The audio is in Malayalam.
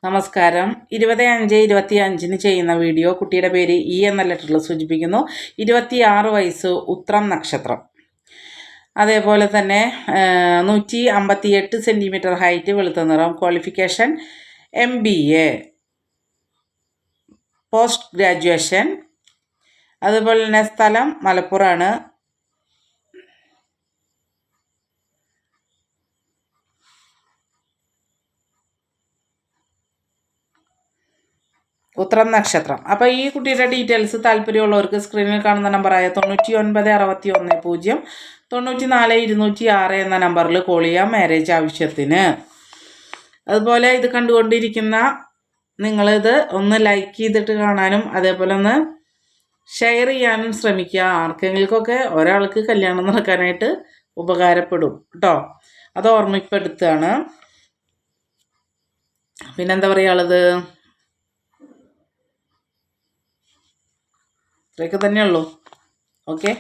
നമസ്കാരം. 25/25 ചെയ്യുന്ന വീഡിയോ. കുട്ടിയുടെ പേര് ഇ എന്ന ലെറ്ററിൽ സൂചിപ്പിക്കുന്നു. 26 വയസ്സ്, ഉത്രം നക്ഷത്രം. അതേപോലെ തന്നെ 158 സെൻറ്റിമീറ്റർ ഹൈറ്റ്, വെളുത്ത നിറം. Qualification MBA, post graduation. അതുപോലെ തന്നെ സ്ഥലം മലപ്പുറമാണ്. ഉത്രം നക്ഷത്രം. അപ്പോൾ ഈ കുട്ടിയുടെ ഡീറ്റെയിൽസ് താല്പര്യമുള്ളവർക്ക് സ്ക്രീനിൽ കാണുന്ന നമ്പറായ 9961 0 94 206 എന്ന നമ്പറിൽ കോൾ ചെയ്യാം മാരേജ് ആവശ്യത്തിന്. അതുപോലെ ഇത് കണ്ടുകൊണ്ടിരിക്കുന്ന നിങ്ങളിത് ഒന്ന് ലൈക്ക് ചെയ്തിട്ട് കാണാനും അതേപോലെ ഒന്ന് ഷെയർ ചെയ്യാനും ശ്രമിക്കുക. ആർക്കെങ്കിലുമൊക്കെ ഒരാൾക്ക് കല്യാണം നടക്കാനായിട്ട് ഉപകാരപ്പെടും കേട്ടോ. അത് ഓർമ്മപ്പെടുത്തുകയാണ്. പിന്നെന്താ പറയുള്ളത്, ഇത്രയൊക്കെ തന്നെയുള്ളൂ. ഓക്കെ.